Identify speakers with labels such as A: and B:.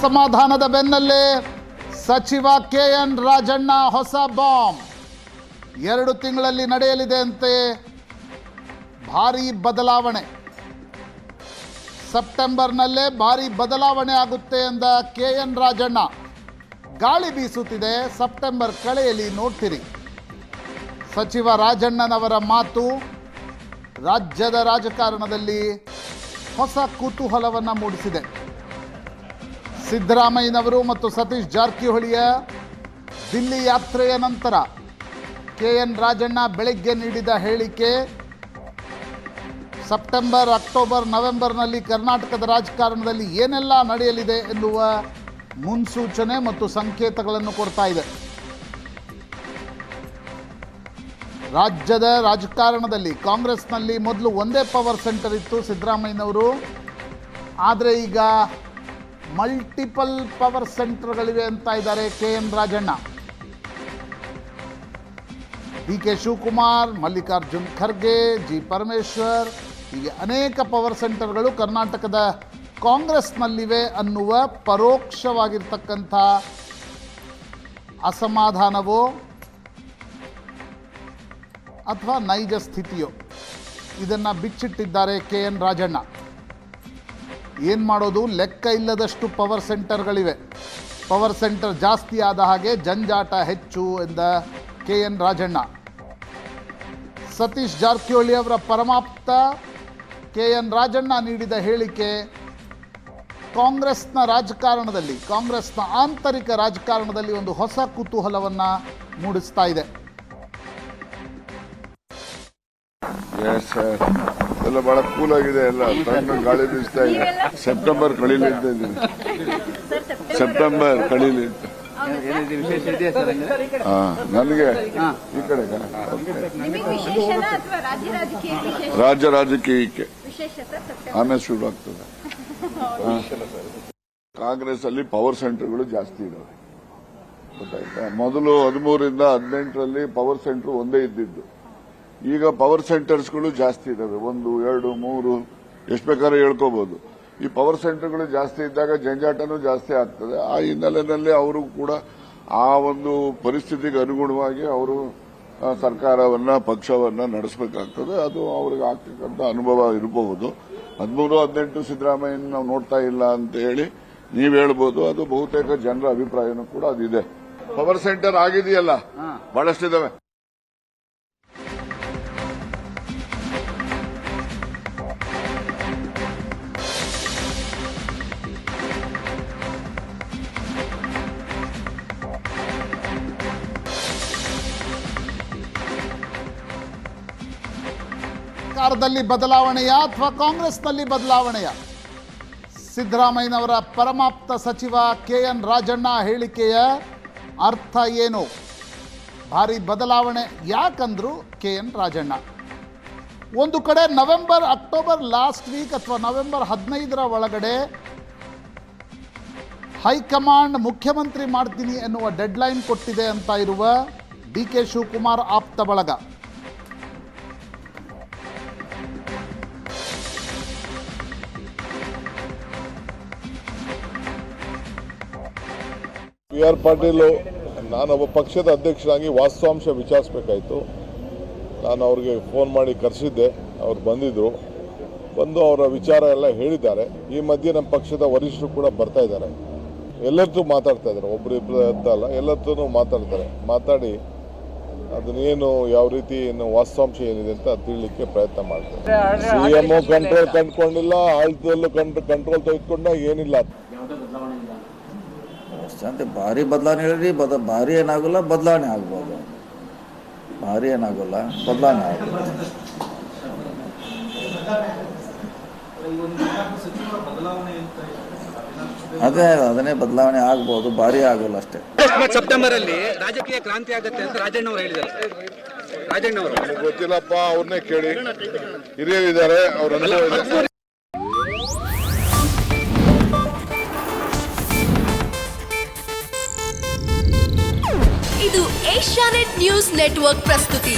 A: ಅಸಮಾಧಾನದ ಬೆನ್ನಲ್ಲೇ ಸಚಿವ KN ರಾಜಣ್ಣ ಹೊಸ ಬಾಂಬ್. 2 ತಿಂಗಳಲ್ಲಿ ನಡೆಯಲಿದೆ ಅಂತೆ ಭಾರೀ ಬದಲಾವಣೆ. ಸೆಪ್ಟೆಂಬರ್ನಲ್ಲೇ ಭಾರೀ ಬದಲಾವಣೆ ಆಗುತ್ತೆ ಎಂದ KN ರಾಜಣ್ಣ. ಗಾಳಿ ಬೀಸುತ್ತಿದೆ, ಸೆಪ್ಟೆಂಬರ್ ಕಳೆಯಲಿ ನೋಡ್ತೀರಿ. ಸಚಿವ ರಾಜಣ್ಣನವರ ಮಾತು ರಾಜ್ಯದ ರಾಜಕಾರಣದಲ್ಲಿ ಹೊಸ ಕುತೂಹಲವನ್ನು ಮೂಡಿಸಿದೆ. ಸಿದ್ದರಾಮಯ್ಯನವರು ಮತ್ತು ಸತೀಶ್ ಜಾರಕಿಹೊಳಿಯ ದಿಲ್ಲಿ ಯಾತ್ರೆಯ ನಂತರ KN ರಾಜಣ್ಣ ಬೆಳಗ್ಗೆ ನೀಡಿದ ಹೇಳಿಕೆ ಸೆಪ್ಟೆಂಬರ್, ಅಕ್ಟೋಬರ್, ನವೆಂಬರ್ನಲ್ಲಿ ಕರ್ನಾಟಕದ ರಾಜಕಾರಣದಲ್ಲಿ ಏನೆಲ್ಲ ನಡೆಯಲಿದೆ ಎನ್ನುವ ಮುನ್ಸೂಚನೆ ಮತ್ತು ಸಂಕೇತಗಳನ್ನು ಕೊಡ್ತಾ ಇದೆ. ರಾಜ್ಯದ ರಾಜಕಾರಣದಲ್ಲಿ ಕಾಂಗ್ರೆಸ್ನಲ್ಲಿ ಮೊದಲು ಒಂದೇ ಪವರ್ ಸೆಂಟರ್ ಇತ್ತು ಸಿದ್ದರಾಮಯ್ಯನವರು, ಆದರೆ ಈಗ ಮಲ್ಟಿಪಲ್ ಪವರ್ ಸೆಂಟರ್ಗಳಿವೆ ಅಂತ ಇದ್ದಾರೆ KN Rajanna. DK Shivakumar, Mallikarjun Kharge, G Parameshwar, ಹೀಗೆ ಅನೇಕ ಪವರ್ ಸೆಂಟರ್ಗಳು ಕರ್ನಾಟಕದ ಕಾಂಗ್ರೆಸ್ನಲ್ಲಿವೆ ಅನ್ನುವ ಪರೋಕ್ಷವಾಗಿರ್ತಕ್ಕಂಥ ಅಸಮಾಧಾನವೋ ಅಥವಾ ನೈಜ ಸ್ಥಿತಿಯೋ ಇದನ್ನು ಬಿಚ್ಚಿಟ್ಟಿದ್ದಾರೆ KN ರಾಜಣ್ಣ. ಏನು ಮಾಡೋದು, ಲೆಕ್ಕ ಇಲ್ಲದಷ್ಟು ಪವರ್ ಸೆಂಟರ್ಗಳಿವೆ. ಪವರ್ ಸೆಂಟರ್ ಜಾಸ್ತಿ ಆದ ಹಾಗೆ ಜಂಜಾಟ ಹೆಚ್ಚು ಎಂದ KN ರಾಜಣ್ಣ. ಸತೀಶ್ ಜಾರಕಿಹೊಳಿ ಅವರ ಪರಮಾಪ್ತ KN ರಾಜಣ್ಣ ನೀಡಿದ ಹೇಳಿಕೆ ಕಾಂಗ್ರೆಸ್ನ ರಾಜಕಾರಣದಲ್ಲಿ, ಕಾಂಗ್ರೆಸ್ನ ಆಂತರಿಕ ರಾಜಕಾರಣದಲ್ಲಿ ಒಂದು ಹೊಸ ಕುತೂಹಲವನ್ನು ಮೂಡಿಸ್ತಾ ಇದೆ.
B: ಎಲ್ಲ ಬಹಳ ಕೂಲ್ ಆಗಿದೆ, ಎಲ್ಲ ತಣ್ಣ ಗಾಳಿ ಬೀಸ್ತಾ ಇದೆ. ಸೆಪ್ಟೆಂಬರ್ ಕಳೀಲಿ ಅಂತ ಇದ್ದೀನಿ, ಸೆಪ್ಟೆಂಬರ್ ಕಳೀಲಿ ಅಂತ. ನನಗೆ ಈ ಕಡೆ ರಾಜ್ಯ ರಾಜಕೀಯಕ್ಕೆ ಆಮೇಲೆ ಶುರು ಆಗ್ತದೆ. ಕಾಂಗ್ರೆಸ್ ಅಲ್ಲಿ ಪವರ್ ಸೆಂಟರ್ಗಳು ಜಾಸ್ತಿ ಇದಾವೆ, ಗೊತ್ತಾಯ್ತಾ. ಮೊದಲು 13ರಿಂದ 18ರಲ್ಲಿ ಪವರ್ ಸೆಂಟರ್ ಒಂದೇ ಇದ್ದಿದ್ದು, ಈಗ ಪವರ್ ಸೆಂಟರ್ಸ್ಗಳು ಜಾಸ್ತಿ ಇದಾವೆ. 1, 2, 3 ಎಷ್ಟು ಬೇಕಾದ್ರೂ ಹೇಳ್ಕೋಬಹುದು. ಈ ಪವರ್ ಸೆಂಟರ್ಗಳು ಜಾಸ್ತಿ ಇದ್ದಾಗ ಜಂಜಾಟನೂ ಜಾಸ್ತಿ ಆಗ್ತದೆ. ಆ ಹಿನ್ನೆಲೆಯಲ್ಲಿ ಅವರು ಕೂಡ ಆ ಒಂದು ಪರಿಸ್ಥಿತಿಗೆ ಅನುಗುಣವಾಗಿ ಅವರು ಸರ್ಕಾರವನ್ನ, ಪಕ್ಷವನ್ನ ನಡೆಸಬೇಕಾಗ್ತದೆ. ಅದು ಅವ್ರಿಗೆ ಆಗ್ತಕ್ಕಂಥ ಅನುಭವ ಇರಬಹುದು. 13, 18 ಸಿದ್ದರಾಮಯ್ಯನ ನಾವು ನೋಡ್ತಾ ಇಲ್ಲ ಅಂತ ಹೇಳಿ ನೀವ್ ಹೇಳ್ಬೋದು. ಅದು ಬಹುತೇಕ ಜನರ ಅಭಿಪ್ರಾಯನೂ ಕೂಡ ಅದಿದೆ. ಪವರ್ ಸೆಂಟರ್ ಆಗಿದೆಯಲ್ಲ, ಬಹಳಷ್ಟಿದಾವೆ.
A: ಸರ್ಕಾರದಲ್ಲಿ ಬದಲಾವಣೆಯ ಅಥವಾ ಕಾಂಗ್ರೆಸ್ನಲ್ಲಿ ಬದಲಾವಣೆಯ? ಸಿದ್ದರಾಮಯ್ಯನವರ ಪರಮಾಪ್ತ ಸಚಿವ KN ರಾಜಣ್ಣ ಹೇಳಿಕೆಯ ಅರ್ಥ ಏನು? ಭಾರಿ ಬದಲಾವಣೆ ಯಾಕಂದ್ರು KN ರಾಜಣ್ಣ? ಒಂದು ಕಡೆ ನವೆಂಬರ್, ಅಕ್ಟೋಬರ್ ಲಾಸ್ಟ್ ವೀಕ್ ಅಥವಾ ನವೆಂಬರ್ 15ರ ಒಳಗಡೆ ಹೈಕಮಾಂಡ್ ಮುಖ್ಯಮಂತ್ರಿ ಮಾಡ್ತೀನಿ ಎನ್ನುವ ಡೆಡ್ಲೈನ್ ಕೊಟ್ಟಿದೆ ಅಂತ ಇರುವ DK ಶಿವಕುಮಾರ್ ಆಪ್ತ ಬಳಗ.
B: PR ಪಾಟೀಲ್, ನಾನೊಬ್ಬ ಪಕ್ಷದ ಅಧ್ಯಕ್ಷರಾಗಿ ವಾಸ್ತವಾಂಶ ವಿಚಾರಿಸಬೇಕಾಯಿತು. ನಾನು ಅವ್ರಿಗೆ ಫೋನ್ ಮಾಡಿ ಕರೆಸಿದ್ದೆ, ಅವ್ರು ಬಂದಿದ್ರು. ಬಂದು ಅವರ ವಿಚಾರ ಎಲ್ಲ ಹೇಳಿದ್ದಾರೆ. ಈ ಮಧ್ಯೆ ನಮ್ಮ ಪಕ್ಷದ ವರಿಷ್ಠರು ಕೂಡ ಬರ್ತಾ ಇದ್ದಾರೆ. ಎಲ್ಲರದ್ದು ಮಾತಾಡ್ತಾ ಇದ್ದಾರೆ, ಒಬ್ಬರಿಬ್ಬರು ಅಂತ ಅಲ್ಲ, ಎಲ್ಲರದ್ದು ಮಾತಾಡ್ತಾರೆ. ಮಾತಾಡಿ ಅದನ್ನೇನು, ಯಾವ ರೀತಿ ವಾಸ್ತವಾಂಶ ಏನಿದೆ ಅಂತ ತಿಳಿಲಿಕ್ಕೆ ಪ್ರಯತ್ನ ಮಾಡ್ತಾರೆ. CM ಕಂಟ್ರೋಲ್ ಕಂಡುಕೊಂಡಿಲ್ಲ, ಆಳ್ತದಲ್ಲೂ ಕಂಟ್ರೋಲ್ ತೆಗೆದುಕೊಂಡ ಏನಿಲ್ಲ.
C: ಅಂತ ಭಾರಿ ಬದಲಾವಣೆ ಹೇಳ್ರಿ, ಭಾರಿ ಏನಾಗಲ್ಲ, ಬದಲಾವಣೆ ಆಗ್ಬೋದು. ಭಾರಿ ಏನಾಗಲ್ಲ, ಬದಲಾವಣೆ ಆಗ್ಬೋದು. ಅದನ್ನೇ ಬದಲಾವಣೆ ಆಗ್ಬೋದು, ಭಾರಿ ಆಗಲ್ಲ ಅಷ್ಟೇ.
D: ಸೆಪ್ಟೆಂಬರ್ ಅಲ್ಲಿ ರಾಜಕೀಯ ಕ್ರಾಂತಿ ಆಗುತ್ತೆ ಅಂತ ರಾಜಣ್ಣ ಅವರು ಹೇಳಿದ್ದಾರೆ. ರಾಜಣ್ಣ ಅವರು
B: ಗೊತ್ತಿಲ್ಲಪ್ಪ, ಅವ್ರನ್ನೇ ಕೇಳಿ, ಹಿರಿಯರಿದ್ದಾರೆ, ಅವ್ರ
E: ಇದು ಏಷ್ಯಾನೆಟ್ ನ್ಯೂಸ್ ನೆಟ್ವರ್ಕ್ ಪ್ರಸ್ತುತಿ.